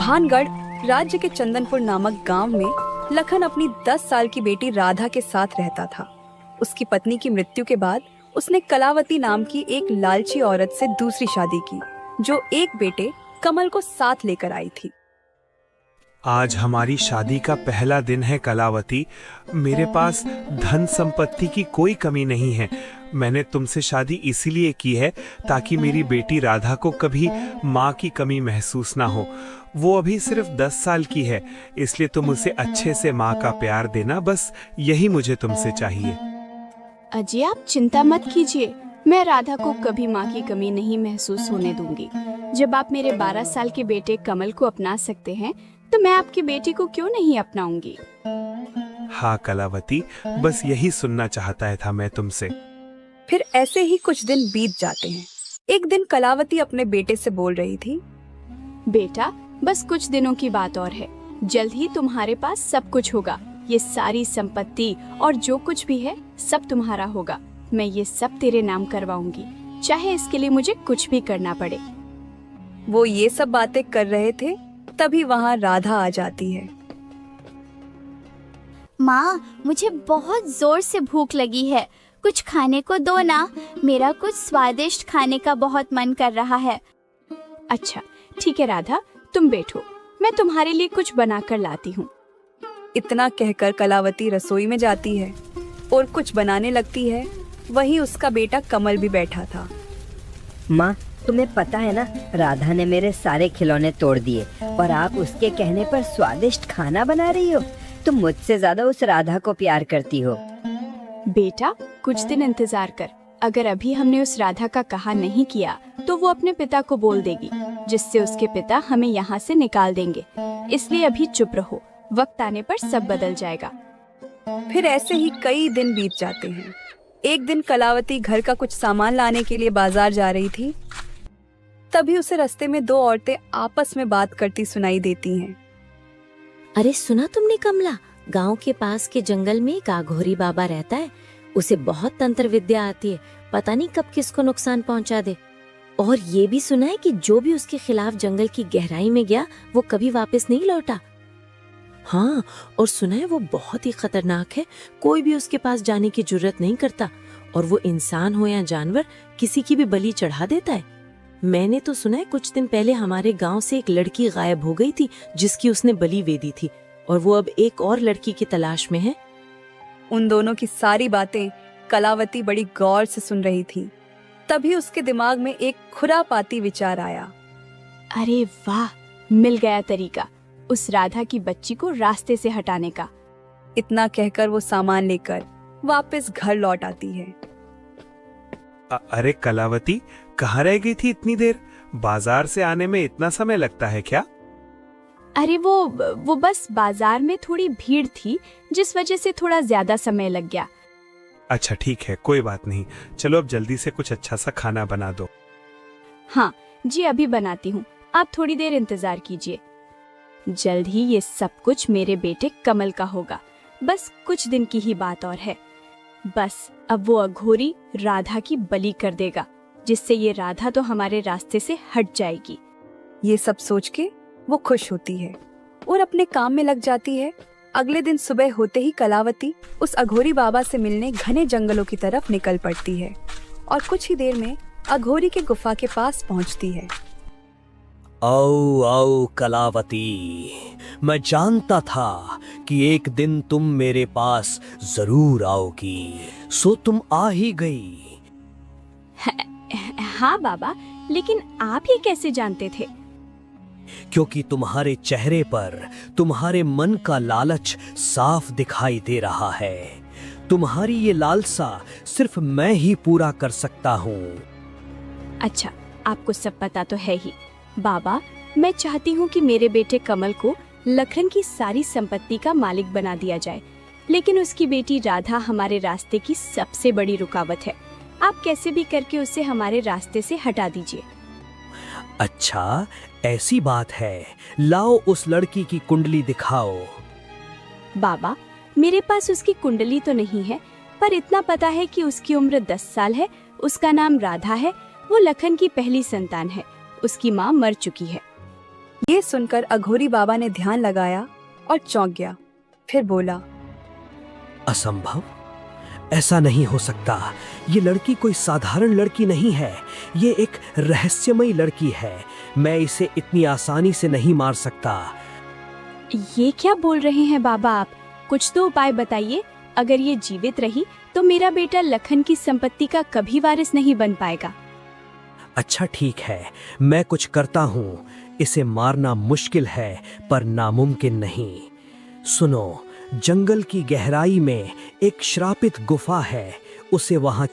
भानगढ़ राज्य के चंदनपुर नामक गांव में लखन अपनी 10 साल की बेटी राधा के साथ रहता था। उसकी पत्नी की मृत्यु के बाद उसने कलावती नाम की एक लालची औरत से दूसरी शादी की, जो एक बेटे कमल को साथ लेकर आई थी। आज हमारी शादी का पहला दिन है कलावती। मेरे पास धन संपत्ति की कोई कमी नहीं है। मैंने तुमसे शादी इसीलिए की है ताकि मेरी बेटी राधा को कभी माँ की कमी महसूस ना हो। वो अभी सिर्फ 10 साल की है, इसलिए तुम उसे अच्छे से माँ का प्यार देना, बस यही मुझे तुमसे चाहिए। अजय, आप चिंता मत कीजिए, मैं राधा को कभी माँ की कमी नहीं महसूस होने दूंगी। जब आप मेरे 12 साल के बेटे कमल को अपना सकते हैं, तो मैं आपकी बेटी को क्यों नहीं अपनाऊंगी। हाँ कलावती, बस यही सुनना चाहता था मैं तुमसे। फिर ऐसे ही कुछ दिन बीत जाते हैं। एक दिन कलावती अपने बेटे से बोल रही थी, बेटा, बस कुछ दिनों की बात और है, जल्द ही तुम्हारे पास सब कुछ होगा। ये सारी संपत्ति और जो कुछ भी है सब तुम्हारा होगा। मैं ये सब तेरे नाम करवाऊंगी, चाहे इसके लिए मुझे कुछ भी करना पड़े। वो ये सब बातें कर रहे थे, तभी वहाँ राधा आ जाती है। माँ, मुझे बहुत जोर से भूख लगी है, कुछ खाने को दो ना। मेरा कुछ स्वादिष्ट खाने का बहुत मन कर रहा है। अच्छा ठीक है राधा, तुम बैठो, मैं तुम्हारे लिए कुछ बना कर लाती हूँ। इतना कहकर कलावती रसोई में जाती है और कुछ बनाने लगती है। वहीं उसका बेटा कमल भी बैठा था। माँ, तुम्हें पता है ना, राधा ने मेरे सारे खिलौने तोड़ दिए और आप उसके कहने पर स्वादिष्ट खाना बना रही हो। तुम मुझसे ज्यादा उस राधा को प्यार करती हो। बेटा, कुछ दिन इंतजार कर। अगर अभी हमने उस राधा का कहा नहीं किया तो वो अपने पिता को बोल देगी, जिससे उसके पिता हमें यहाँ से निकाल देंगे। इसलिए अभी चुप रहो, वक्त आने पर सब बदल जाएगा। फिर ऐसे ही कई दिन बीत जाते हैं। एक दिन कलावती घर का कुछ सामान लाने के लिए बाजार जा रही थी। तभी उसे रास्ते में 2 औरतें आपस में बात करती सुनाई देती हैं। अरे सुना तुमने कमला, गांव के पास के जंगल में एक अघोरी बाबा रहता है। उसे बहुत तंत्र विद्या आती है, पता नहीं कब किसको नुकसान पहुंचा दे। और ये भी सुना है कि जो भी उसके खिलाफ जंगल की गहराई में गया वो कभी वापस नहीं लौटा। हाँ, और सुना है वो बहुत ही खतरनाक है, कोई भी उसके पास जाने की जुर्रत नहीं करता। और वो इंसान हो या जानवर, किसी की भी बलि चढ़ा देता है। मैंने तो सुना है कुछ दिन पहले हमारे गांव से एक लड़की गायब हो गई थी, जिसकी उसने बलि वेदी थी, और वो अब एक और लड़की की तलाश में है। उन दोनों की सारी बातें कलावती बड़ी गौर से सुन रही थी। तभी उसके दिमाग में एक खुरापाती विचार आया। अरे वाह, मिल गया तरीका उस राधा की बच्ची को रास्ते से हटाने का। इतना कहकर वो सामान लेकर वापस घर लौट आती है। अरे कलावती, कहाँ रह गई थी इतनी देर? बाजार से आने में इतना समय लगता है क्या? अरे वो बस बाजार में थोड़ी भीड़ थी, जिस वजह से थोड़ा ज्यादा समय लग गया। अच्छा ठीक है, कोई बात नहीं। चलो अब जल्दी से कुछ अच्छा सा खाना बना दो। हाँ जी, अभी बनाती हूँ, आप थोड़ी देर इंतजार कीजिए। जल्द ही ये सब कुछ मेरे बेटे कमल का होगा। बस कुछ दिन की ही बात और है। बस अब वो अघोरी राधा की बलि कर देगा, जिससे ये राधा तो हमारे रास्ते से हट जाएगी। ये सब सोच के वो खुश होती है और अपने काम में लग जाती है। अगले दिन सुबह होते ही कलावती उस अघोरी बाबा से मिलने घने जंगलों की तरफ निकल पड़ती है और कुछ ही देर में अघोरी के गुफा के पास पहुंचती है। आओ आओ कलावती, मैं जानता था कि एक दिन तुम मेरे पास जरूर आओगी, सो तुम आ ही गई। हाँ बाबा, लेकिन आप ये कैसे जानते थे? क्योंकि तुम्हारे चेहरे पर तुम्हारे मन का लालच साफ दिखाई दे रहा है। तुम्हारी ये लालसा सिर्फ मैं ही पूरा कर सकता हूँ। अच्छा, आपको सब पता तो है ही। बाबा, मैं चाहती हूँ कि मेरे बेटे कमल को लखन की सारी संपत्ति का मालिक बना दिया जाए, लेकिन उसकी बेटी राधा हमारे रास्ते की सबसे बड़ी रुकावट है। आप कैसे भी करके उसे हमारे रास्ते से हटा दीजिए। अच्छा, ऐसी बात है, लाओ उस लड़की की कुंडली दिखाओ। बाबा, मेरे पास उसकी कुंडली तो नहीं है, पर इतना पता है कि उसकी उम्र 10 साल है, उसका नाम राधा है, वो लखन की पहली संतान है, उसकी माँ मर चुकी है। ये सुनकर अघोरी बाबा ने ध्यान लगाया और चौंक गया। फिर बोला, असंभव, ऐसा नहीं हो सकता। ये लड़की कोई साधारण लड़की नहीं है, ये एक रहस्यमयी लड़की है। मैं इसे इतनी आसानी से नहीं मार सकता। ये क्या बोल रहे हैं बाबा आप? कुछ तो उपाय बताइए। अगर ये जीवित रही तो मेरा बेटा लखन की संपत्ति का कभी वारिस नहीं बन पाएगा। अच्छा ठीक है, मैं कुछ करता हूँ। इसे मारना मुश्किल है पर नामुमकिन नहीं। सुनो, जंगल की गहराई में एक श्रापित गुफा है। उसे वहां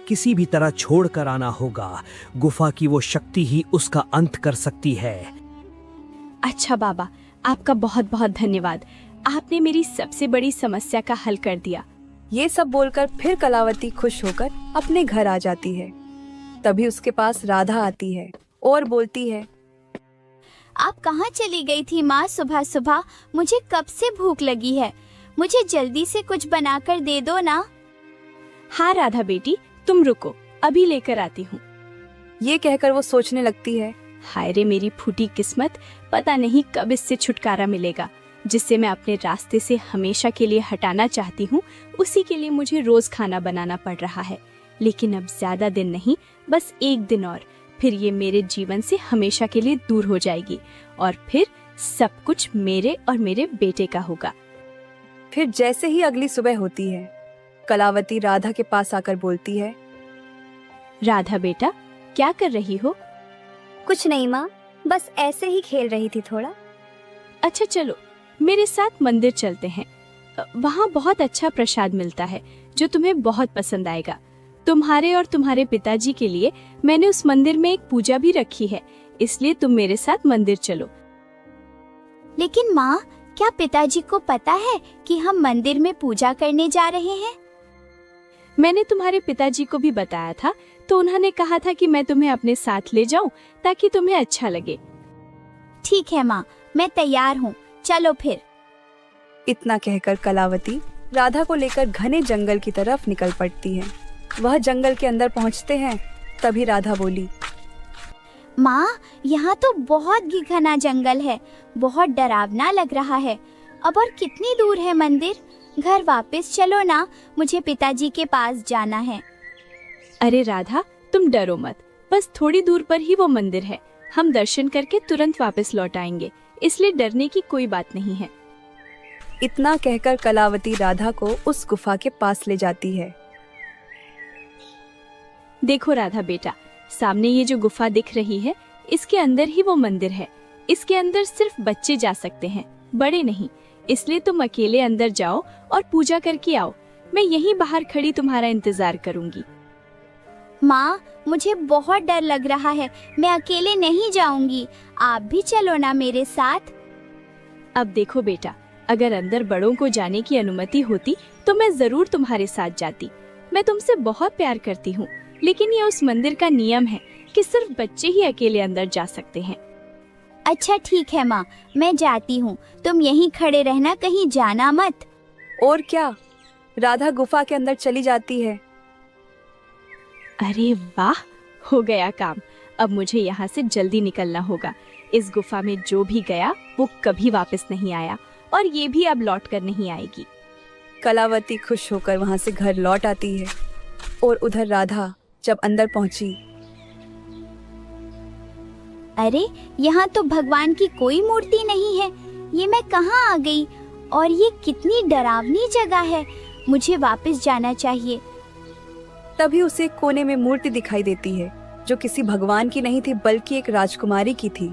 किसी भी तरह छोड़ कर आना होगा। गुफा की वो शक्ति ही उसका अंत कर सकती है। अच्छा बाबा, आपका बहुत बहुत धन्यवाद। आपने मेरी सबसे बड़ी समस्या का हल कर दिया। ये सब बोलकर फिर कलावती खुश होकर अपने घर आ जाती है। तभी उसके पास राधा आती है और बोलती है, आप कहाँ चली गई थी माँ सुबह सुबह? मुझे कब से भूख लगी है, मुझे जल्दी से कुछ बनाकर दे दो ना। हाँ राधा बेटी, तुम रुको, अभी लेकर आती हूँ। ये कहकर वो सोचने लगती है, हाय रे मेरी फूटी किस्मत, पता नहीं कब इससे छुटकारा मिलेगा। जिससे मैं अपने रास्ते से हमेशा के लिए हटाना चाहती हूँ, उसी के लिए मुझे रोज खाना बनाना पड़ रहा है। लेकिन अब ज्यादा दिन नहीं, बस एक दिन और, फिर ये मेरे जीवन से हमेशा के लिए दूर हो जाएगी और फिर सब कुछ मेरे और मेरे बेटे का होगा। फिर जैसे ही अगली सुबह होती है, कलावती राधा के पास आकर बोलती है, राधा बेटा, क्या कर रही हो? कुछ नहीं माँ, बस ऐसे ही खेल रही थी थोड़ा। अच्छा चलो, मेरे साथ मंदिर चलते हैं। वहाँ बहुत अच्छा प्रसाद मिलता है जो तुम्हें बहुत पसंद आएगा। तुम्हारे और तुम्हारे पिताजी के लिए मैंने उस मंदिर में एक पूजा भी रखी है, इसलिए तुम मेरे साथ मंदिर चलो। लेकिन माँ, क्या पिताजी को पता है कि हम मंदिर में पूजा करने जा रहे हैं? मैंने तुम्हारे पिताजी को भी बताया था, तो उन्होंने कहा था कि मैं तुम्हें अपने साथ ले जाऊं ताकि तुम्हें अच्छा लगे। ठीक है माँ, मैं तैयार हूँ, चलो फिर। इतना कहकर कलावती राधा को लेकर घने जंगल की तरफ निकल पड़ती है। वह जंगल के अंदर पहुंचते हैं, तभी राधा बोली, माँ, यहाँ तो बहुत घना जंगल है, बहुत डरावना लग रहा है। अब और कितनी दूर है मंदिर? घर वापस चलो ना, मुझे पिताजी के पास जाना है। अरे राधा, तुम डरो मत, बस थोड़ी दूर पर ही वो मंदिर है। हम दर्शन करके तुरंत वापस लौट आएंगे, इसलिए डरने की कोई बात नहीं है। इतना कहकर कलावती राधा को उस गुफा के पास ले जाती है। देखो राधा बेटा, सामने ये जो गुफा दिख रही है, इसके अंदर ही वो मंदिर है। इसके अंदर सिर्फ बच्चे जा सकते हैं, बड़े नहीं। इसलिए तुम अकेले अंदर जाओ और पूजा करके आओ। मैं यहीं बाहर खड़ी तुम्हारा इंतजार करूंगी। माँ, मुझे बहुत डर लग रहा है, मैं अकेले नहीं जाऊंगी, आप भी चलो ना मेरे साथ। अब देखो बेटा, अगर अंदर बड़ों को जाने की अनुमति होती तो मैं जरूर तुम्हारे साथ जाती। मैं तुमसे बहुत प्यार करती हूँ, लेकिन ये उस मंदिर का नियम है कि सिर्फ बच्चे ही अकेले अंदर जा सकते हैं। अच्छा ठीक है माँ, मैं जाती हूँ, तुम यहीं खड़े रहना, कहीं जाना मत। और क्या, राधा गुफा के अंदर चली जाती है। अरे वाह, हो गया काम। अब मुझे यहाँ से जल्दी निकलना होगा। इस गुफा में जो भी गया वो कभी वापस नहीं आया और ये भी अब लौट कर नहीं आएगी। कलावती खुश होकर वहाँ से घर लौट आती है और उधर राधा जब अंदर पहुंची, अरे यहाँ तो भगवान की कोई मूर्ति नहीं है। ये मैं कहाँ आ गई? और ये कितनी डरावनी जगह है, मुझे वापस जाना चाहिए। तभी उसे कोने में मूर्ति दिखाई देती है जो किसी भगवान की नहीं थी बल्कि एक राजकुमारी की थी।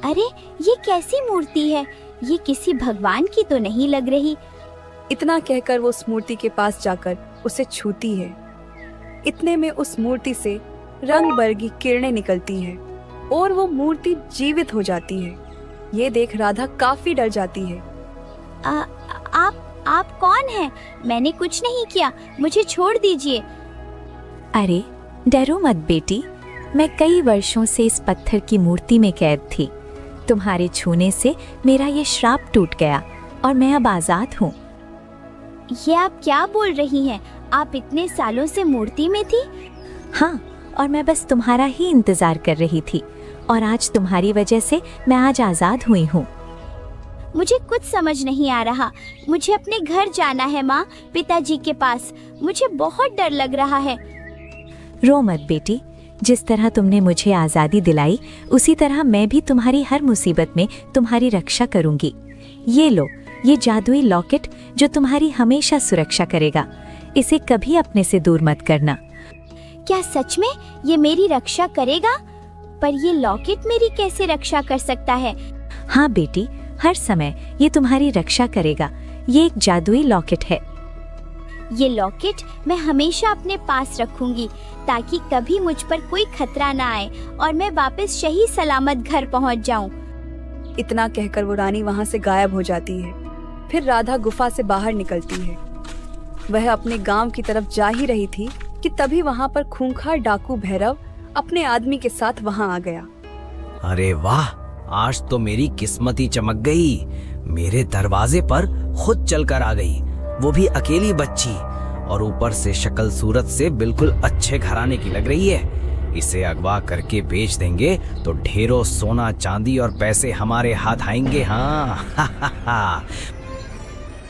अरे ये कैसी मूर्ति है? ये किसी भगवान की तो नहीं लग रही। इतना कहकर वो उस मूर्ति के पास जाकर उसे छूती है। इतने में उस मूर्ति से रंग बिरंगी किरणें निकलती है और वो मूर्ति जीवित हो जाती है। ये देख राधा काफी डर जाती है। आप कौन हैं? मैंने कुछ नहीं किया, मुझे छोड़ दीजिए। अरे डरो मत बेटी, मैं कई वर्षों से इस पत्थर की मूर्ति में कैद थी। तुम्हारे छूने से मेरा ये श्राप टूट गया और मैं अब आजाद हूँ। ये आप क्या बोल रही हैं? आप इतने सालों से मूर्ति में थी? हाँ, और मैं बस तुम्हारा ही इंतजार कर रही थी। और आज तुम्हारी वजह से मैं आज आजाद हुई हूँ। मुझे कुछ समझ नहीं आ रहा। मुझे अपने घर जाना है माँ, पिताजी के पास। मुझे बहुत डर लग रहा है। रो मत बेटी, जिस तरह तुमने मुझे आज़ादी दिलाई उसी तरह मैं भी तुम्हारी हर मुसीबत में तुम्हारी रक्षा करूंगी। ये लो, ये जादुई लॉकेट जो तुम्हारी हमेशा सुरक्षा करेगा। इसे कभी अपने से दूर मत करना। क्या सच में ये मेरी रक्षा करेगा? पर ये लॉकेट मेरी कैसे रक्षा कर सकता है? हाँ बेटी, हर समय ये तुम्हारी रक्षा करेगा। ये एक जादुई लॉकेट है। ये लॉकेट मैं हमेशा अपने पास रखूंगी ताकि कभी मुझ पर कोई खतरा ना आए और मैं वापस सही सलामत घर पहुंच जाऊं। इतना कहकर वो रानी वहाँ से गायब हो जाती है। फिर राधा गुफा से बाहर निकलती है। वह अपने गांव की तरफ जा ही रही थी कि तभी वहाँ पर खूंखार डाकू भैरव अपने आदमी के साथ वहाँ आ गया। अरे वाह, आज तो मेरी किस्मत ही चमक गई। मेरे दरवाजे पर खुद चलकर आ गई, वो भी अकेली बच्ची, और ऊपर से शक्ल सूरत से बिल्कुल अच्छे घराने की लग रही है। इसे अगवा करके बेच देंगे तो ढेरों सोना चांदी और पैसे हमारे हाथ आएंगे। हाँ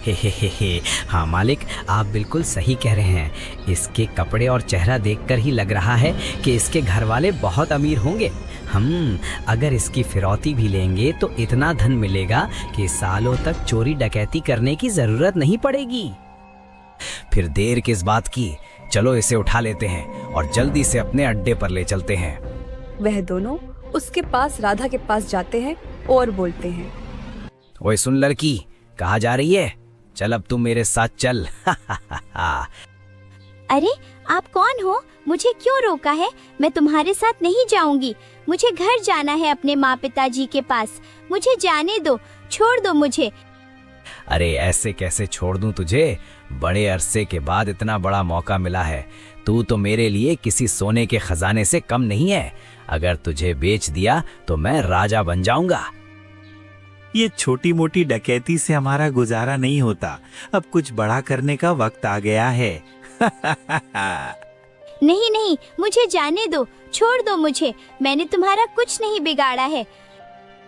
हे। हाँ मालिक, आप बिल्कुल सही कह रहे हैं। इसके कपड़े और चेहरा देखकर ही लग रहा है कि इसके घर वाले बहुत अमीर होंगे। हम अगर इसकी फिरौती भी लेंगे तो इतना धन मिलेगा कि सालों तक चोरी डकैती करने की जरूरत नहीं पड़ेगी। फिर देर किस बात की, चलो इसे उठा लेते हैं और जल्दी से अपने अड्डे पर ले चलते हैं। वह दोनों उसके पास राधा के पास जाते हैं और बोलते हैं, ओए सुन लड़की, कहाँ जा रही है? चल अब तुम मेरे साथ चल। अरे आप कौन हो? मुझे क्यों रोका है? मैं तुम्हारे साथ नहीं जाऊंगी। मुझे घर जाना है अपने माँ पिताजी के पास। मुझे जाने दो, छोड़ दो मुझे। अरे ऐसे कैसे छोड़ दूं तुझे? बड़े अरसे के बाद इतना बड़ा मौका मिला है। तू तो मेरे लिए किसी सोने के खजाने से कम नहीं है। अगर तुझे बेच दिया तो मैं राजा बन जाऊंगा। ये छोटी मोटी डकैती से हमारा गुजारा नहीं होता। अब कुछ बड़ा करने का वक्त आ गया है। नहीं नहीं, मुझे जाने दो, छोड़ दो मुझे। मैंने तुम्हारा कुछ नहीं बिगाड़ा है।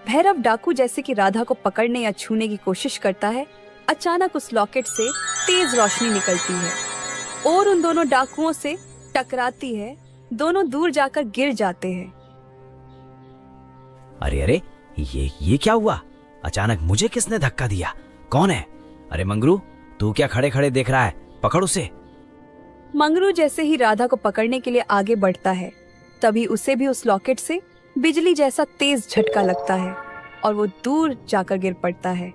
भैरव डाकू जैसे कि राधा को पकड़ने या छूने की कोशिश करता है, अचानक उस लॉकेट से तेज रोशनी निकलती है और उन दोनों डाकुओं से टकराती है। दोनों दूर जाकर गिर जाते हैं। अरे अरे, ये क्या हुआ? अचानक मुझे किसने धक्का दिया? कौन है? अरे मंगरू, तू क्या खड़े खड़े देख रहा है? पकड़ उसे। मंगरू जैसे ही राधा को पकड़ने के लिए आगे बढ़ता है, तभी उसे भी उस लॉकेट से बिजली जैसा तेज झटका लगता है और वो दूर जाकर गिर पड़ता है।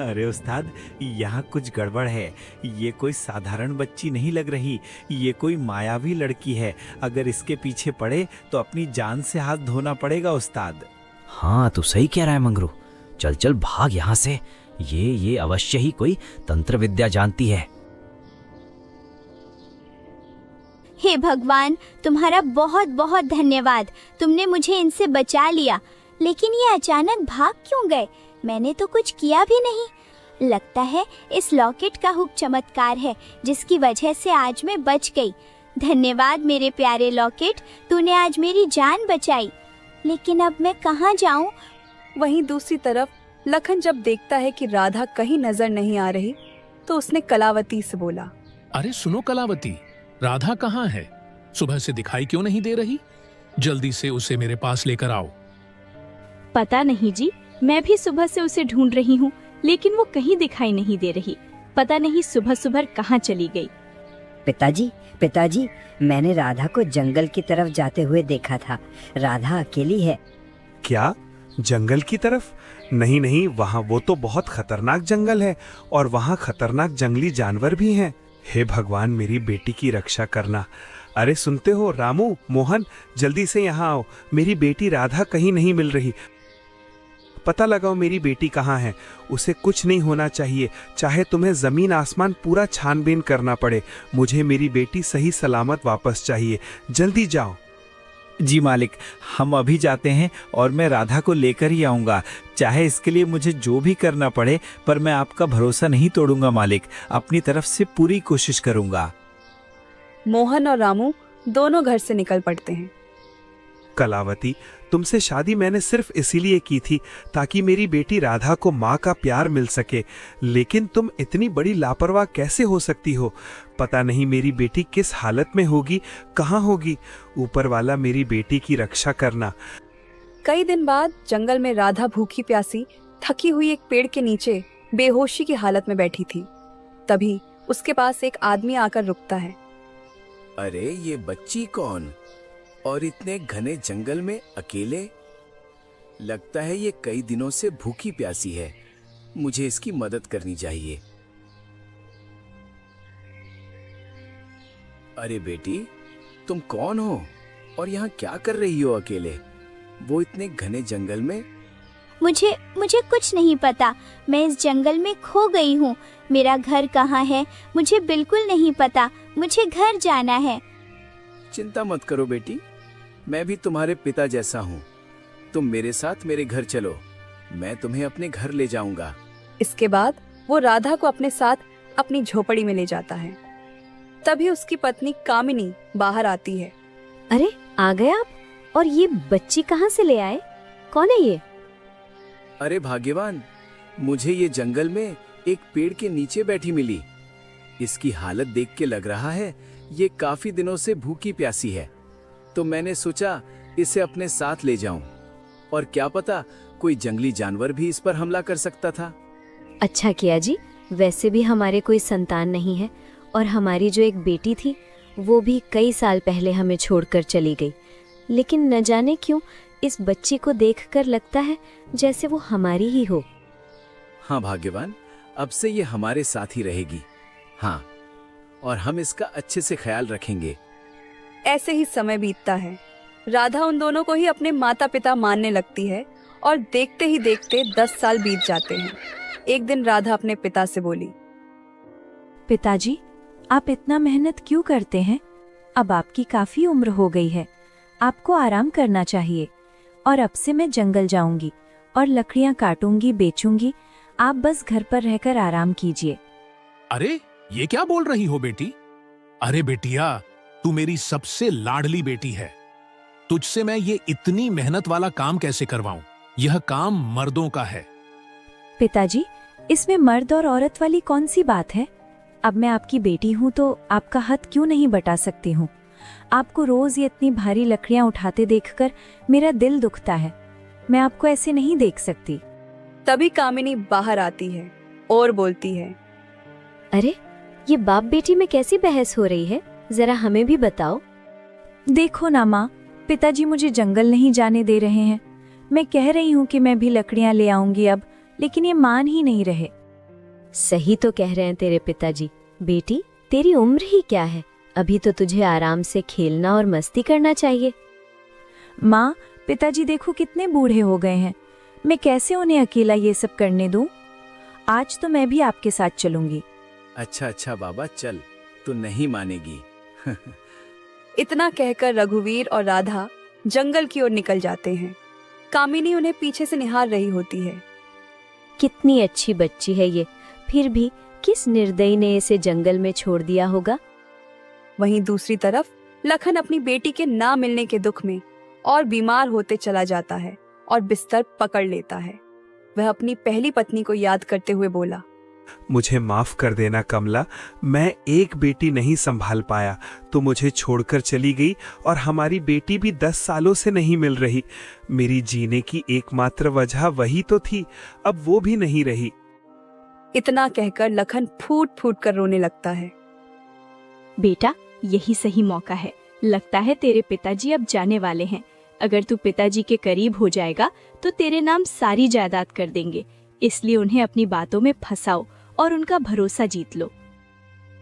अरे उस्ताद, यहाँ कुछ गड़बड़ है। ये कोई साधारण बच्ची नहीं लग रही, ये कोई मायावी लड़की है। अगर इसके पीछे पड़े तो अपनी जान से हाथ धोना पड़ेगा उस्ताद। हाँ, तू सही कह रहा है मंगरू। चल चल भाग यहाँ से। ये अवश्य ही कोई तंत्र विद्या जानती है। हे भगवान, तुम्हारा बहुत बहुत धन्यवाद। तुमने मुझे इनसे बचा लिया। लेकिन ये अचानक भाग क्यों गए? मैंने तो कुछ किया भी नहीं। लगता है इस लॉकेट का हुक चमत्कार है, जिसकी वजह से आज मैं बच गई। धन्यवाद मेरे प्यारे लॉकेट, तूने आज मेरी जान बचाई। लेकिन अब मैं कहाँ जाऊँ? वहीं दूसरी तरफ लखन जब देखता है कि राधा कहीं नजर नहीं आ रही, तो उसने कलावती से बोला, अरे सुनो कलावती, राधा कहाँ है? सुबह से दिखाई क्यों नहीं दे रही? जल्दी से उसे मेरे पास लेकर आओ। पता नहीं जी, मैं भी सुबह से उसे ढूंढ रही हूँ, लेकिन वो कहीं दिखाई नहीं दे रही। पता नहीं सुबह सुबह कहाँ चली गई। पिताजी, मैंने राधा को जंगल की तरफ जाते हुए देखा था। राधा अकेली है। क्या? जंगल की तरफ? नहीं, वहाँ वो तो बहुत खतरनाक जंगल है और वहाँ खतरनाक जंगली जानवर भी हैं। हे भगवान, मेरी बेटी की रक्षा करना। अरे सुनते हो रामू, मोहन, जल्दी से यहाँ आओ। मेरी बेटी राधा कहीं नहीं मिल रही। पता लगाओ मेरी बेटी कहाँ है। उसे कुछ नहीं होना चाहिए, चाहे तुम्हें जमीन आसमान पूरा छानबीन करना पड़े। मुझे मेरी बेटी सही सलामत वापस चाहिए। जल्दी जाओ। जी मालिक, हम अभी जाते हैं और मैं राधा को लेकर ही आऊँगा, चाहे इसके लिए मुझे जो भी करना पड़े। पर मैं आपका भरोसा नहीं तोड़ूंगा मालिक, अपनी तरफ से पूरी कोशिश करूँगा। मोहन और रामू दोनों घर से निकल पड़ते हैं। कलावती, तुमसे शादी मैंने सिर्फ इसीलिए की थी ताकि मेरी बेटी राधा को माँ का प्यार मिल सके, लेकिन तुम इतनी बड़ी लापरवाह कैसे हो सकती हो? पता नहीं मेरी बेटी किस हालत में होगी, कहाँ होगी। ऊपर वाला मेरी बेटी की रक्षा करना। कई दिन बाद जंगल में राधा भूखी प्यासी थकी हुई एक पेड़ के नीचे बेहोशी की हालत में बैठी थी। तभी उसके पास एक आदमी आकर रुकता है। अरे ये बच्ची कौन, और इतने घने जंगल में अकेले? लगता है ये कई दिनों से भूखी प्यासी है, मुझे इसकी मदद करनी चाहिए। अरे बेटी, तुम कौन हो और यहाँ क्या कर रही हो अकेले, वो इतने घने जंगल में? मुझे कुछ नहीं पता, मैं इस जंगल में खो गई हूँ। मेरा घर कहाँ है मुझे बिल्कुल नहीं पता, मुझे घर जाना है। चिंता मत करो बेटी, मैं भी तुम्हारे पिता जैसा हूँ। तुम मेरे साथ मेरे घर चलो, मैं तुम्हें अपने घर ले जाऊंगा। इसके बाद वो राधा को अपने साथ अपनी झोपड़ी में ले जाता है। तभी उसकी पत्नी कामिनी बाहर आती है। अरे आ गए आप, और ये बच्ची कहाँ से ले आए? कौन है ये? अरे भाग्यवान, मुझे ये जंगल में एक पेड़ के नीचे बैठी मिली। इसकी हालत देख के लग रहा है ये काफी दिनों से भूखी प्यासी है, तो मैंने सोचा इसे अपने साथ ले जाऊं। और क्या पता कोई जंगली जानवर भी इस पर हमला कर सकता था। अच्छा किया जी, वैसे भी हमारे कोई संतान नहीं है, और हमारी जो एक बेटी थी वो भी कई साल पहले हमें छोड़कर चली गई। लेकिन न जाने क्यों इस बच्ची को देखकर लगता है जैसे वो हमारी ही हो। हाँ भाग्यवान, अब से ये हमारे साथ ही रहेगी। हाँ, और हम इसका अच्छे से ख्याल रखेंगे। ऐसे ही समय बीतता है। राधा उन दोनों को ही अपने माता पिता मानने लगती है और देखते ही देखते 10 साल बीत जाते हैं। एक दिन राधा अपने पिता से बोली, पिताजी, आप इतना मेहनत क्यों करते हैं? अब आपकी काफी उम्र हो गई है, आपको आराम करना चाहिए। और अब से मैं जंगल जाऊंगी और लकड़ियां काटूंगी, बेचूंगी। आप बस घर पर रहकर आराम कीजिए। अरे ये क्या बोल रही हो बेटी? अरे बेटिया, तू मेरी सबसे लाडली बेटी है, तुझसे मैं ये इतनी मेहनत वाला काम कैसे करवाऊं? यह काम मर्दों का है। पिताजी, इसमें मर्द और औरत वाली कौन सी बात है? अब मैं आपकी बेटी हूँ तो आपका हक क्यों नहीं बता सकती हूँ? आपको रोज ये इतनी भारी लकड़ियां उठाते देखकर मेरा दिल दुखता है। मैं आपको ऐसे नहीं देख सकती। तभी कामिनी बाहर आती है और बोलती है, अरे ये बाप बेटी में कैसी बहस हो रही है, जरा हमें भी बताओ। देखो ना माँ, पिताजी मुझे जंगल नहीं जाने दे रहे हैं। मैं कह रही हूँ कि मैं भी लकड़ियां ले आऊंगी अब, लेकिन ये मान ही नहीं रहे। सही तो कह रहे हैं तेरे पिताजी। बेटी, तेरी उम्र ही क्या है, अभी तो तुझे आराम से खेलना और मस्ती करना चाहिए। माँ, पिताजी देखो कितने बूढ़े हो गए हैं, मैं कैसे उन्हें अकेला ये सब करने दूं? आज तो मैं भी आपके साथ चलूंगी। अच्छा बाबा चल, तू नहीं मानेगी। इतना कहकर रघुवीर और राधा जंगल की ओर निकल जाते हैं। कामिनी उन्हें पीछे से निहार रही होती है। कितनी अच्छी बच्ची है ये, फिर भी किस निर्दयी ने इसे जंगल में छोड़ दिया होगा। वहीं दूसरी तरफ लखन अपनी बेटी के ना मिलने के दुख में और बीमार होते चला जाता है और बिस्तर पकड़ लेता है। वह अपनी पहली पत्नी को याद करते हुए बोला, मुझे माफ कर देना कमला, मैं एक बेटी नहीं संभाल पाया तो मुझे छोड़कर चली गई, और हमारी बेटी भी 10 सालों से नहीं मिल रही। मेरी जीने की एकमात्र वजह वही तो थी, अब वो भी नहीं रही। इतना कहकर लखन फूट फूट कर रोने लगता है। बेटा, यही सही मौका है। लगता है तेरे पिताजी अब जाने वाले हैं। अगर तू पिताजी के करीब हो जाएगा तो तेरे नाम सारी जायदाद कर देंगे, इसलिए उन्हें अपनी बातों में फंसाओ और उनका भरोसा जीत लो।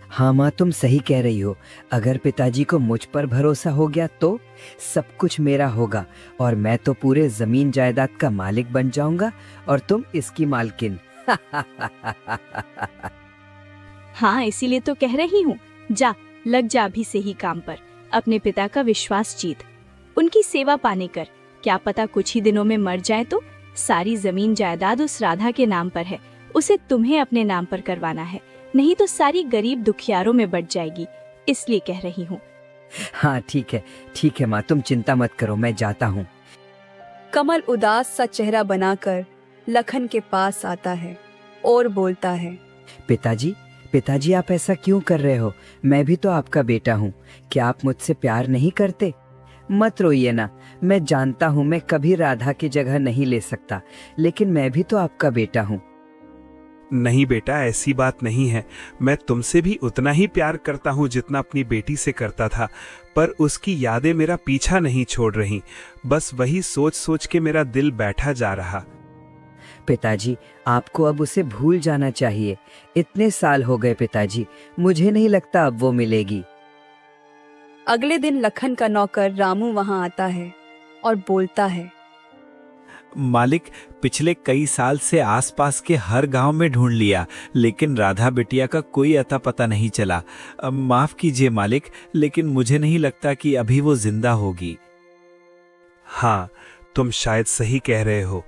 हाँ माँ, तुम सही कह रही हो। अगर पिताजी को मुझ पर भरोसा हो गया तो सब कुछ मेरा होगा, और मैं तो पूरे जमीन जायदाद का मालिक बन जाऊंगा और तुम इसकी मालकिन। हाँ, इसीलिए तो कह रही हूँ, जा लग जा अभी से ही काम पर। अपने पिता का विश्वास जीत, उनकी सेवा पाने कर। क्या पता कुछ ही दिनों में मर जाए तो। सारी जमीन जायदाद उस राधा के नाम पर है, उसे तुम्हें अपने नाम पर करवाना है, नहीं तो सारी गरीब दुखियारों में बट जाएगी। इसलिए कह रही हूँ। हाँ ठीक है माँ, तुम चिंता मत करो, मैं जाता हूँ। कमल उदास सा चेहरा बनाकर लखन के पास आता है और बोलता है, पिताजी आप ऐसा क्यों कर रहे हो? मैं भी तो आपका बेटा हूँ। क्या आप मुझसे प्यार नहीं करते? मत रोइए ना, मैं जानता हूँ मैं कभी राधा की जगह नहीं ले सकता, लेकिन मैं भी तो आपका बेटा हूँ। नहीं बेटा, ऐसी बात नहीं है। मैं तुमसे भी उतना ही प्यार करता हूँ जितना अपनी बेटी से करता था, पर उसकी यादें मेरा पीछा नहीं छोड़ रही। बस वही सोच सोच के मेरा दिल बैठा जा रहा। पिताजी, आपको अब उसे भूल जाना चाहिए। इतने साल हो गए पिताजी, मुझे नहीं लगता अब वो मिलेगी। अगले दिन लखन का नौकर रामू वहां आता है और बोलता है, मालिक, पिछले कई साल से आसपास के हर गांव में ढूंढ लिया, लेकिन राधा बिटिया का कोई अता पता नहीं चला। माफ कीजिए मालिक, लेकिन मुझे नहीं लगता कि अभी वो जिंदा होगी। हाँ, तुम शायद सही कह रहे हो।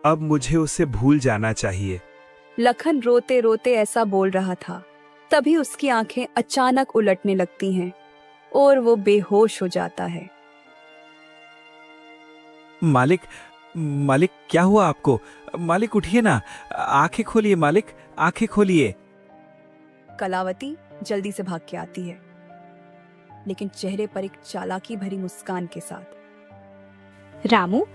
अब मुझे उसे भूल जाना चाहिए। लखन रोते रोते ऐसा बोल रहा था, तभी उसकी आंखें अचानक उलटने लगती हैं और वो बेहोश हो जाता है। मालिक क्या हुआ आपको? मालिक उठिए ना, आंखें खोलिए मालिक, आंखें खोलिए। कलावती जल्दी से भाग के आती है, लेकिन चेहरे पर एक चालाकी भरी मुस्कान के साथ। रामू,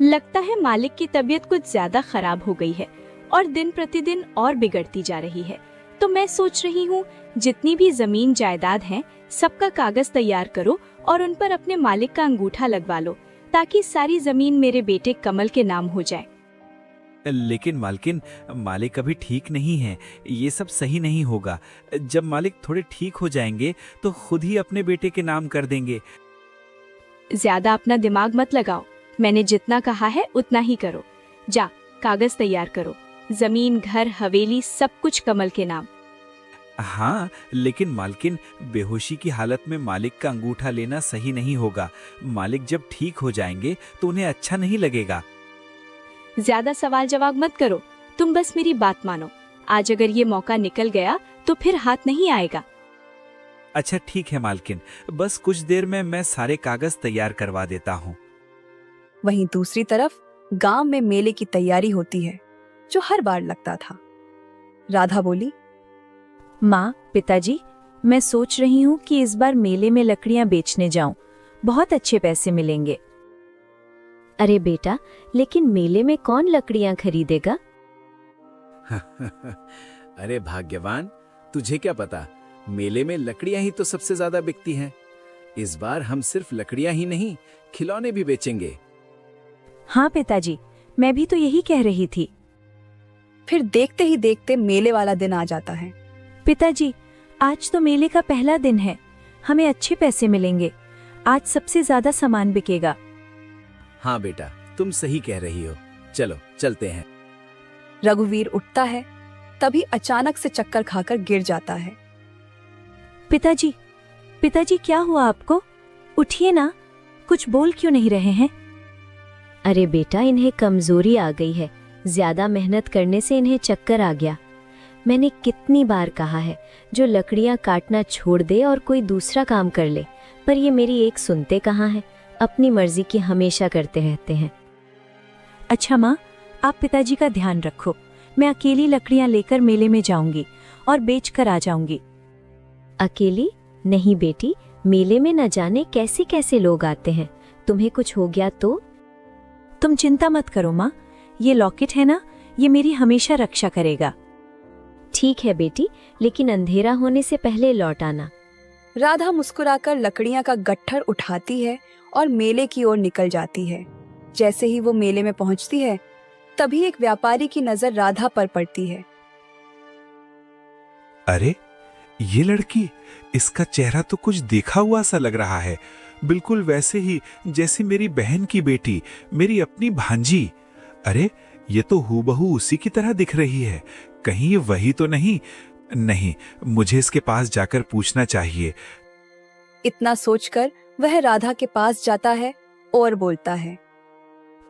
लगता है मालिक की तबीयत कुछ ज्यादा खराब हो गई है और दिन प्रतिदिन और बिगड़ती जा रही है। तो मैं सोच रही हूँ जितनी भी जमीन जायदाद है सबका कागज तैयार करो और उन पर अपने मालिक का अंगूठा लगवा लो, ताकि सारी जमीन मेरे बेटे कमल के नाम हो जाए। लेकिन मालकिन, मालिक अभी ठीक नहीं है, ये सब सही नहीं होगा। जब मालिक थोड़े ठीक हो जाएंगे तो खुद ही अपने बेटे के नाम कर देंगे। ज्यादा अपना दिमाग मत लगाओ, मैंने जितना कहा है उतना ही करो। जा, कागज तैयार करो, जमीन, घर, हवेली सब कुछ कमल के नाम। हाँ, लेकिन मालकिन, बेहोशी की हालत में मालिक का अंगूठा लेना सही नहीं होगा। मालिक जब ठीक हो जाएंगे तो उन्हें अच्छा नहीं लगेगा। ज्यादा सवाल जवाब मत करो, तुम बस मेरी बात मानो। आज अगर ये मौका निकल गया तो फिर हाथ नहीं आएगा। अच्छा ठीक है मालकिन, बस कुछ देर में मैं सारे कागज तैयार करवा देता हूँ। वहीं दूसरी तरफ गांव में मेले की तैयारी होती है, जो हर बार लगता था। राधा बोली, माँ, पिताजी, मैं सोच रही हूँ कि इस बार मेले में लकड़ियाँ बेचने जाऊं, बहुत अच्छे पैसे मिलेंगे। अरे बेटा, लेकिन मेले में कौन लकड़ियाँ खरीदेगा? अरे भाग्यवान, तुझे क्या पता, मेले में लकड़ियां ही तो सबसे ज्यादा बिकती हैं। इस बार हम सिर्फ लकड़ियां ही नहीं, खिलौने भी बेचेंगे। हाँ पिताजी, मैं भी तो यही कह रही थी। फिर देखते ही देखते मेले वाला दिन आ जाता है। पिताजी, आज तो मेले का पहला दिन है, हमें अच्छे पैसे मिलेंगे। आज सबसे ज्यादा सामान बिकेगा। हाँ बेटा, तुम सही कह रही हो, चलो चलते हैं। रघुवीर उठता है, तभी अचानक से चक्कर खाकर गिर जाता है। पिताजी क्या हुआ आपको? उठिए ना, कुछ बोल क्यों नहीं रहे हैं? अरे बेटा, इन्हें कमजोरी आ गई है, ज्यादा मेहनत करने से इन्हें चक्कर आ गया। मैंने कितनी बार कहा है जो लकड़ियां काटना छोड़ दे और कोई दूसरा काम कर ले, पर ये मेरी एक सुनते कहाँ है, अपनी मर्जी की हमेशा करते रहते हैं। अच्छा माँ, आप पिताजी का ध्यान रखो, मैं अकेली लकड़ियां लेकर मेले में जाऊंगी और बेच कर आ जाऊंगी। अकेली नहीं बेटी, मेले में न जाने कैसे कैसे लोग आते हैं, तुम्हें कुछ हो गया तो? तुम चिंता मत करो माँ, ये लॉकेट है ना, ये मेरी हमेशा रक्षा करेगा। ठीक है बेटी, लेकिन अंधेरा होने से पहले लौट आना। राधा मुस्कुराकर लकड़ियां का गट्ठर उठाती है और मेले की ओर निकल जाती है। जैसे ही वो मेले में पहुंचती है, तभी एक व्यापारी की नजर राधा पर पड़ती है। अरे, ये लड़की, इसका चेहरा तो कुछ देखा हुआ सा लग रहा है, बिल्कुल वैसे ही जैसे मेरी बहन की बेटी, मेरी अपनी भांजी। अरे, ये तो हूबहू उसी की तरह दिख रही है, कहीं ये वही तो नहीं? नहीं, मुझे इसके पास जाकर पूछना चाहिए। इतना सोचकर वह राधा के पास जाता है और बोलता है,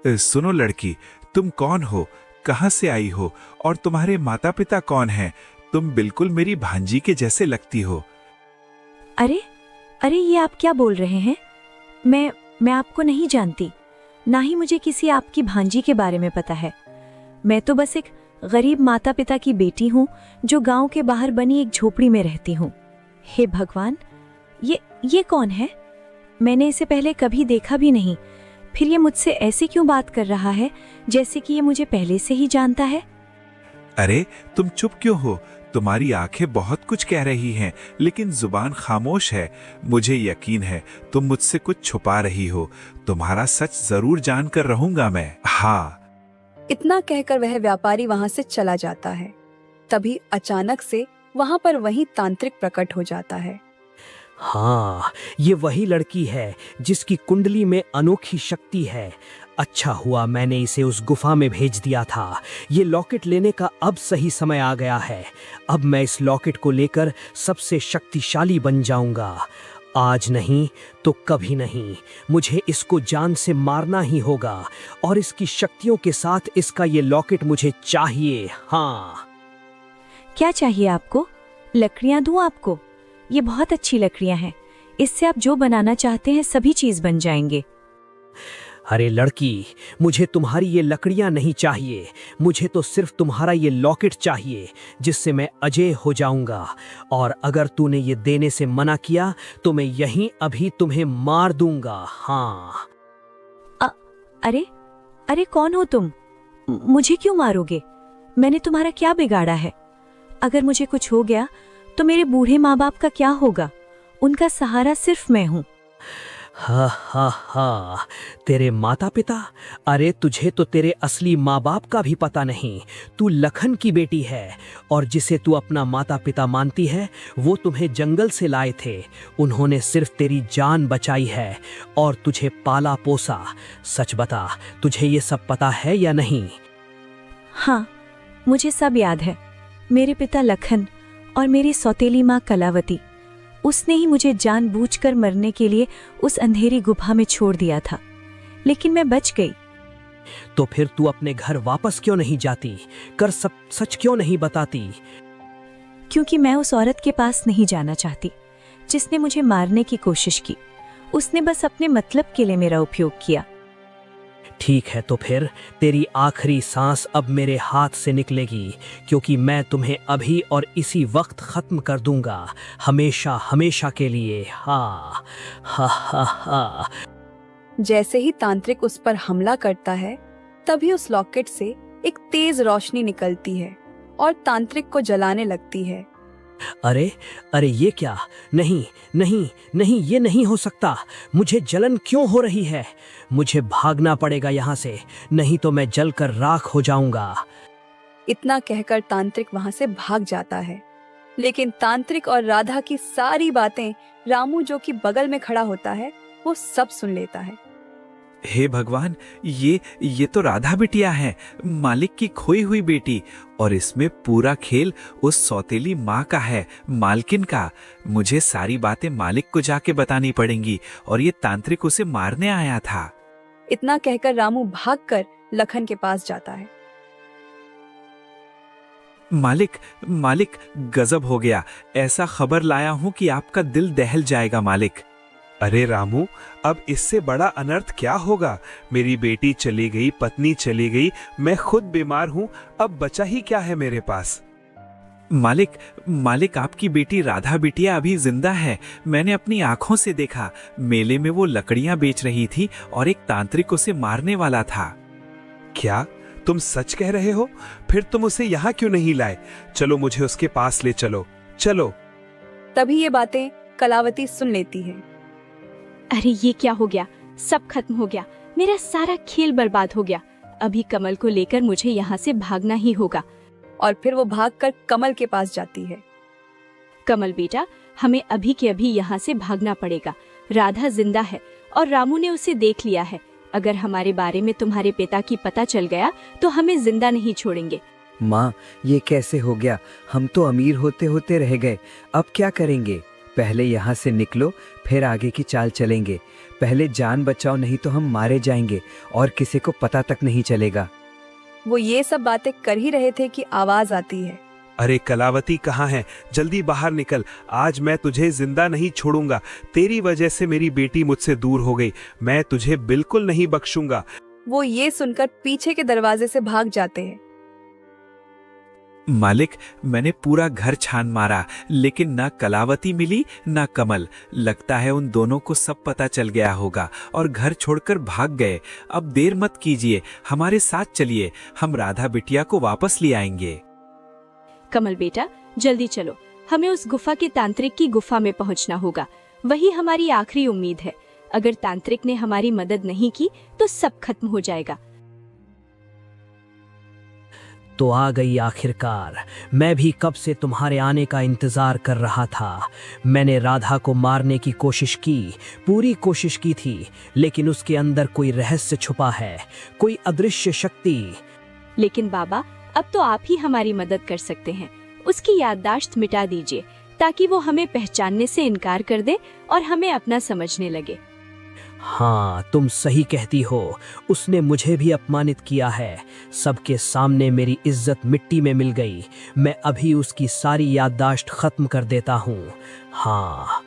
सुनो लड़की, तुम कौन हो, कहाँ से आई हो और तुम्हारे माता पिता कौन हैं? तुम बिल्कुल मेरी भांजी के जैसे लगती हो। अरे ये आप क्या बोल रहे हैं? मैं आपको नहीं जानती, ना ही मुझे किसी आपकी भांजी के बारे में पता है। मैं तो बस एक गरीब माता पिता की बेटी हूँ जो गांव के बाहर बनी एक झोपड़ी में रहती हूँ। हे भगवान, ये कौन है? मैंने इसे पहले कभी देखा भी नहीं। फिर ये मुझसे ऐसे क्यों बात कर रहा है जैसे कि ये मुझे पहले से ही जानता है? अरे तुम चुप क्यों हो? तुम्हारी आंखें बहुत कुछ कह रही हैं, लेकिन जुबान खामोश है। मुझे यकीन है तुम मुझसे कुछ छुपा रही हो। तुम्हारा सच जरूर जानकर रहूंगा मैं। हाँ। इतना कहकर वह व्यापारी वहां से चला जाता है। तभी अचानक से वहां पर वही तांत्रिक प्रकट हो जाता है। हाँ, ये वही लड़की है जिसकी कुंडली में अनोखी शक्ति है। अच्छा हुआ मैंने इसे उस गुफा में भेज दिया था। ये लॉकेट लेने का अब सही समय आ गया है। अब मैं इस लॉकेट को लेकर सबसे शक्तिशाली बन जाऊंगा। आज नहीं तो कभी नहीं, मुझे इसको जान से मारना ही होगा और इसकी शक्तियों के साथ इसका ये लॉकेट मुझे चाहिए। हाँ। क्या चाहिए आपको? लकड़ियां दूं आपको? ये बहुत अच्छी लकड़ियां हैं। इससे आप जो बनाना चाहते हैं सभी चीज बन जाएंगे। अरे लड़की, मुझे तुम्हारी ये लकड़ियां नहीं चाहिए। मुझे तो सिर्फ तुम्हारा ये लॉकेट चाहिए जिससे मैं अजय हो जाऊंगा। और अगर तूने ये देने से मना किया तो मैं यहीं अभी तुम्हें मार दूंगा। हाँ। अरे कौन हो तुम? मुझे क्यों मारोगे? मैंने तुम्हारा क्या बिगाड़ा है? अगर मुझे कुछ हो गया तो मेरे बूढ़े माँ बाप का क्या होगा? उनका सहारा सिर्फ मैं हूँ। हा हा हा, तेरे माता पिता? अरे तुझे तो तेरे असली माँ बाप का भी पता नहीं। तू लखन की बेटी है और जिसे तू अपना माता पिता मानती है वो तुम्हें जंगल से लाए थे। उन्होंने सिर्फ तेरी जान बचाई है और तुझे पाला पोसा। सच बता, तुझे ये सब पता है या नहीं? हाँ, मुझे सब याद है। मेरे पिता लखन और मेरी सौतेली माँ कलावती, उसने ही मुझे जानबूझकर मरने के लिए उस अंधेरी गुफा में छोड़ दिया था, लेकिन मैं बच गई। तो फिर तू अपने घर वापस क्यों नहीं जाती? कर सब सच क्यों नहीं बताती? क्योंकि मैं उस औरत के पास नहीं जाना चाहती जिसने मुझे मारने की कोशिश की। उसने बस अपने मतलब के लिए मेरा उपयोग किया। ठीक है, तो फिर तेरी आखिरी सांस अब मेरे हाथ से निकलेगी, क्योंकि मैं तुम्हें अभी और इसी वक्त खत्म कर दूंगा, हमेशा हमेशा के लिए। हाँ हा हा हा। जैसे ही तांत्रिक उस पर हमला करता है तभी उस लॉकेट से एक तेज रोशनी निकलती है और तांत्रिक को जलाने लगती है। अरे अरे, ये क्या? नहीं नहीं नहीं, ये नहीं हो सकता। मुझे जलन क्यों हो रही है? मुझे भागना पड़ेगा यहाँ से, नहीं तो मैं जलकर राख हो जाऊंगा। इतना कहकर तांत्रिक वहां से भाग जाता है, लेकिन तांत्रिक और राधा की सारी बातें रामू, जो कि बगल में खड़ा होता है, वो सब सुन लेता है। हे भगवान, ये तो राधा बिटिया है, मालिक की खोई हुई बेटी, और इसमें पूरा खेल उस सौतेली माँ का है, मालकिन का। मुझे सारी बातें मालिक को जाके बतानी पड़ेंगी, और ये तांत्रिक उसे मारने आया था। इतना कहकर रामू भागकर लखन के पास जाता है। मालिक मालिक, गजब हो गया। ऐसा खबर लाया हूँ कि आपका दिल दहल जाएगा मालिक। अरे रामू, अब इससे बड़ा अनर्थ क्या होगा? मेरी बेटी चली गई, पत्नी चली गई, मैं खुद बीमार हूँ, अब बचा ही क्या है मेरे पास? मालिक, आपकी बेटी राधा बिटिया अभी जिंदा है। मैंने अपनी आंखों से देखा। मेले में वो लकड़ियां बेच रही थी और एक तांत्रिक उसे मारने वाला था। क्या तुम सच कह रहे हो? फिर तुम उसे यहाँ क्यों नहीं लाए? चलो, मुझे उसके पास ले चलो, चलो। तभी ये बातें कलावती सुन लेती है। अरे ये क्या हो गया? सब खत्म हो गया, मेरा सारा खेल बर्बाद हो गया। अभी कमल को लेकर मुझे यहाँ से भागना ही होगा। और फिर वो भागकर कमल के पास जाती है। कमल बेटा, हमें अभी के अभी यहाँ से भागना पड़ेगा। राधा जिंदा है और रामू ने उसे देख लिया है। अगर हमारे बारे में तुम्हारे पिता की पता चल गया तो हमें जिंदा नहीं छोड़ेंगे। माँ, ये कैसे हो गया? हम तो अमीर होते होते रह गए, अब क्या करेंगे? पहले यहाँ से निकलो, फिर आगे की चाल चलेंगे। पहले जान बचाओ, नहीं तो हम मारे जाएंगे और किसी को पता तक नहीं चलेगा। वो ये सब बातें कर ही रहे थे कि आवाज आती है। अरे कलावती कहाँ है? जल्दी बाहर निकल, आज मैं तुझे जिंदा नहीं छोड़ूंगा। तेरी वजह से मेरी बेटी मुझसे दूर हो गई, मैं तुझे बिल्कुल नहीं बख्शूंगा। वो ये सुनकर पीछे के दरवाजे से भाग जाते हैं। मालिक, मैंने पूरा घर छान मारा, लेकिन ना कलावती मिली ना कमल। लगता है उन दोनों को सब पता चल गया होगा और घर छोड़कर भाग गए। अब देर मत कीजिए, हमारे साथ चलिए, हम राधा बिटिया को वापस ले आएंगे। कमल बेटा, जल्दी चलो, हमें उस गुफा के तांत्रिक की गुफा में पहुंचना होगा। वही हमारी आखिरी उम्मीद है। अगर तांत्रिक ने हमारी मदद नहीं की तो सब खत्म हो जाएगा। तो आ गई आखिरकार। मैं भी कब से तुम्हारे आने का इंतजार कर रहा था। मैंने राधा को मारने की कोशिश की, पूरी कोशिश की थी, लेकिन उसके अंदर कोई रहस्य छुपा है, कोई अदृश्य शक्ति। लेकिन बाबा, अब तो आप ही हमारी मदद कर सकते हैं। उसकी याददाश्त मिटा दीजिए ताकि वो हमें पहचानने से इनकार कर दे और हमें अपना समझने लगे। हाँ, तुम सही कहती हो। उसने मुझे भी अपमानित किया है। सबके सामने मेरी इज्जत मिट्टी में मिल गई। मैं अभी उसकी सारी याददाश्त खत्म कर देता हूँ। हाँ।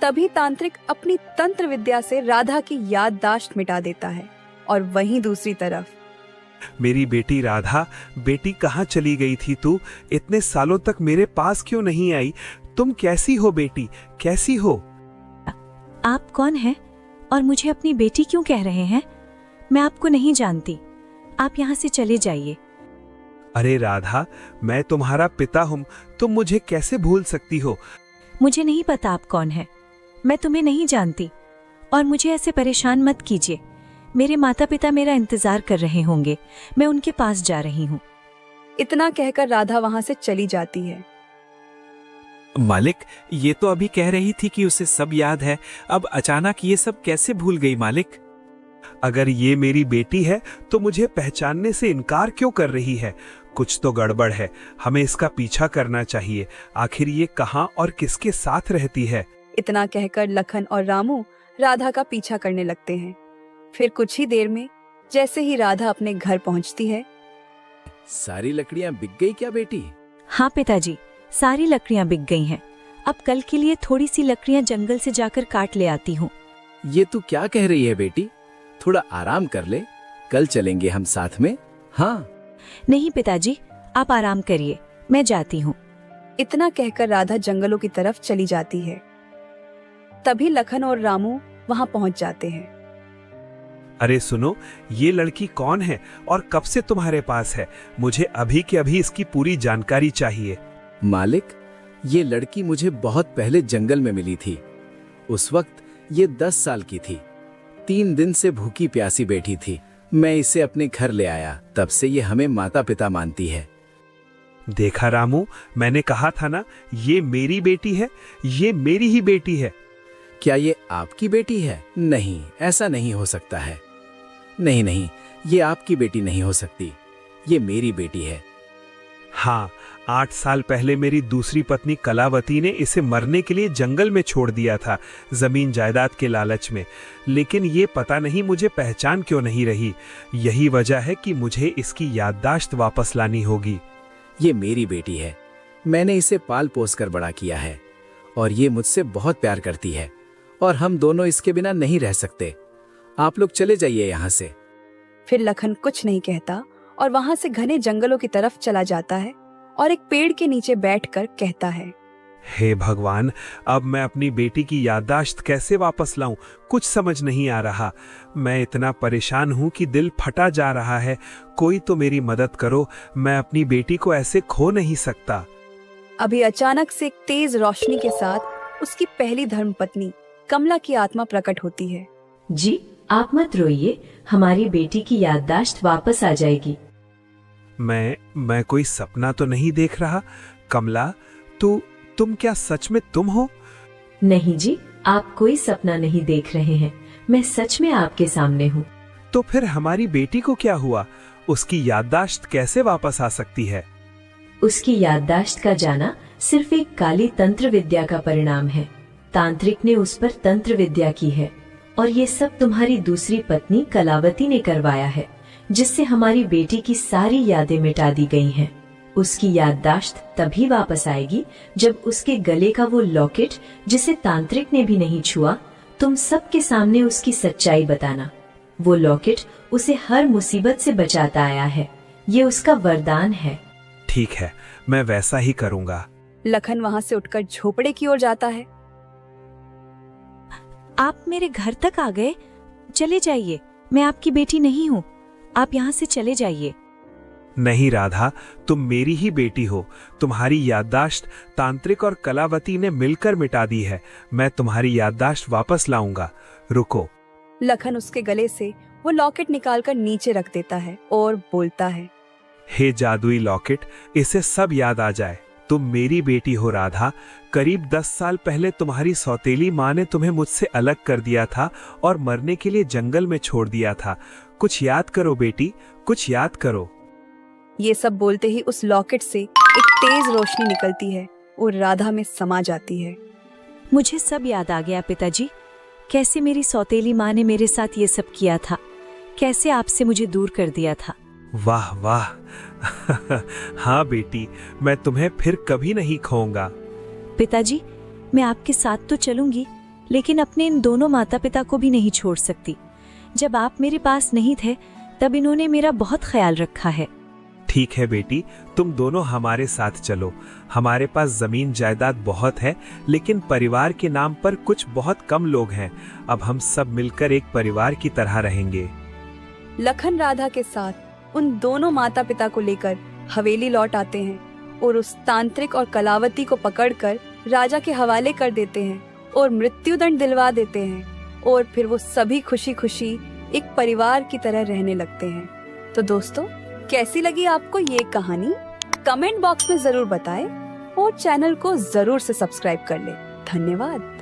तभी तांत्रिक अपनी तंत्र विद्या से राधा की याददाश्त मिटा देता है। और वहीं दूसरी तरफ, मेरी बेटी राधा, बेटी कहाँ चली गई थी तू? इतने सालों तक मेरे पास क्यों नहीं आई? तुम कैसी हो बेटी, कैसी हो? आप कौन हैं और मुझे अपनी बेटी क्यों कह रहे हैं? मैं आपको नहीं जानती, आप यहाँ से चले जाइए। अरे राधा, मैं तुम्हारा पिता हूँ, तुम मुझे कैसे भूल सकती हो? मुझे नहीं पता आप कौन हैं, मैं तुम्हें नहीं जानती और मुझे ऐसे परेशान मत कीजिए। मेरे माता पिता मेरा इंतजार कर रहे होंगे, मैं उनके पास जा रही हूँ। इतना कहकर राधा वहाँ से चली जाती है। मालिक, ये तो अभी कह रही थी कि उसे सब याद है, अब अचानक ये सब कैसे भूल गई मालिक? अगर ये मेरी बेटी है तो मुझे पहचानने से इनकार क्यों कर रही है? कुछ तो गड़बड़ है, हमें इसका पीछा करना चाहिए। आखिर ये कहाँ और किसके साथ रहती है? इतना कहकर लखन और रामू राधा का पीछा करने लगते हैं। फिर कुछ ही देर में जैसे ही राधा अपने घर पहुंचती है, सारी लकड़ियां बिक गई क्या बेटी? हाँ पिताजी, सारी लकड़ियां बिक गई हैं। अब कल के लिए थोड़ी सी लकड़ियां जंगल से जाकर काट ले आती हूँ। ये तू क्या कह रही है बेटी? थोड़ा आराम कर ले, कल चलेंगे हम साथ में। हाँ। नहीं पिताजी, आप आराम करिए, मैं जाती हूँ। इतना कहकर राधा जंगलों की तरफ चली जाती है। तभी लखन और रामू वहाँ पहुँच जाते हैं। अरे सुनो, ये लड़की कौन है और कब से तुम्हारे पास है? मुझे अभी के अभी इसकी पूरी जानकारी चाहिए। मालिक, ये लड़की मुझे बहुत पहले जंगल में मिली थी। उस वक्त ये 10 साल की थी। 3 दिन से भूखी प्यासी बैठी थी। मैं इसे अपने घर ले आया, तब से ये हमें माता पिता मानती है। देखा रामू, मैंने कहा था ना, ये मेरी बेटी है, ये मेरी ही बेटी है। क्या ये आपकी बेटी है? नहीं, ऐसा नहीं हो सकता है। नहीं नहीं, ये आपकी बेटी नहीं हो सकती, ये मेरी बेटी है। हाँ, 8 साल पहले मेरी दूसरी पत्नी कलावती ने इसे मरने के लिए जंगल में छोड़ दिया था, जमीन जायदाद के लालच में। लेकिन ये पता नहीं मुझे पहचान क्यों नहीं रही। यही वजह है कि मुझे इसकी याददाश्त वापस लानी होगी। ये मेरी बेटी है, मैंने इसे पाल पोस कर बड़ा किया है और ये मुझसे बहुत प्यार करती है और हम दोनों इसके बिना नहीं रह सकते। आप लोग चले जाइए यहाँ से। फिर लखन कुछ नहीं कहता और वहाँ से घने जंगलों की तरफ चला जाता है और एक पेड़ के नीचे बैठकर कहता है, हे भगवान, अब मैं अपनी बेटी की याददाश्त कैसे वापस लाऊं? कुछ समझ नहीं आ रहा। मैं इतना परेशान हूं कि दिल फटा जा रहा है। कोई तो मेरी मदद करो, मैं अपनी बेटी को ऐसे खो नहीं सकता। अभी अचानक से एक तेज रोशनी के साथ उसकी पहली धर्मपत्नी कमला की आत्मा प्रकट होती है। जी, आप मत रोइए, हमारी बेटी की याददाश्त वापस आ जाएगी। मैं कोई सपना तो नहीं देख रहा? कमला, तुम क्या सच में तुम हो? नहीं जी, आप कोई सपना नहीं देख रहे हैं, मैं सच में आपके सामने हूँ। तो फिर हमारी बेटी को क्या हुआ? उसकी याददाश्त कैसे वापस आ सकती है? उसकी याददाश्त का जाना सिर्फ एक काली तंत्र विद्या का परिणाम है। तांत्रिक ने उस पर तंत्र विद्या की है और ये सब तुम्हारी दूसरी पत्नी कलावती ने करवाया है, जिससे हमारी बेटी की सारी यादें मिटा दी गई हैं। उसकी याददाश्त तभी वापस आएगी जब उसके गले का वो लॉकेट, जिसे तांत्रिक ने भी नहीं छुआ, तुम सबके सामने उसकी सच्चाई बताना। वो लॉकेट उसे हर मुसीबत से बचाता आया है। ये उसका वरदान है। ठीक है, मैं वैसा ही करूँगा। लखन वहाँ से उठकर झोपड़े की ओर जाता है। आप मेरे घर तक आ गए? चले जाइए, मैं आपकी बेटी नहीं हूँ। आप यहाँ से चले जाइए। नहीं राधा, तुम मेरी ही बेटी हो। तुम्हारी याददाश्त तांत्रिक और कलावती ने मिलकर मिटा दी है। मैं तुम्हारी याददाश्त वापस लाऊंगा। रुको। लखन उसके गले से वो लॉकेट निकालकर नीचे रख देता है और बोलता है, हे जादुई लॉकेट, इसे सब याद आ जाए। तुम मेरी बेटी हो राधा। करीब 10 साल पहले तुम्हारी सौतेली माँ ने तुम्हें मुझसे अलग कर दिया था और मरने के लिए जंगल में छोड़ दिया था। कुछ याद करो बेटी, कुछ याद करो। ये सब बोलते ही उस लॉकेट से एक तेज रोशनी निकलती है और राधा में समा जाती है। मुझे सब याद आ गया पिताजी। कैसे मेरी सौतेली माँ ने मेरे साथ ये सब किया था, कैसे आपसे मुझे दूर कर दिया था। वाह वाह। हाँ बेटी, मैं तुम्हें फिर कभी नहीं खोऊंगा। पिताजी, मैं आपके साथ तो चलूंगी, लेकिन अपने इन दोनों माता पिता को भी नहीं छोड़ सकती। जब आप मेरे पास नहीं थे तब इन्होंने मेरा बहुत ख्याल रखा है। ठीक है बेटी, तुम दोनों हमारे साथ चलो। हमारे पास जमीन जायदाद बहुत है, लेकिन परिवार के नाम पर कुछ बहुत कम लोग हैं। अब हम सब मिलकर एक परिवार की तरह रहेंगे। लखन राधा के साथ उन दोनों माता पिता को लेकर हवेली लौट आते हैं और उस तांत्रिक और कलावती को पकड़कर राजा के हवाले कर देते हैं और मृत्युदंड दिलवा देते हैं। और फिर वो सभी खुशी खुशी एक परिवार की तरह रहने लगते हैं। तो दोस्तों, कैसी लगी आपको ये कहानी? कमेंट बॉक्स में जरूर बताएं और चैनल को जरूर से सब्सक्राइब कर लें। धन्यवाद।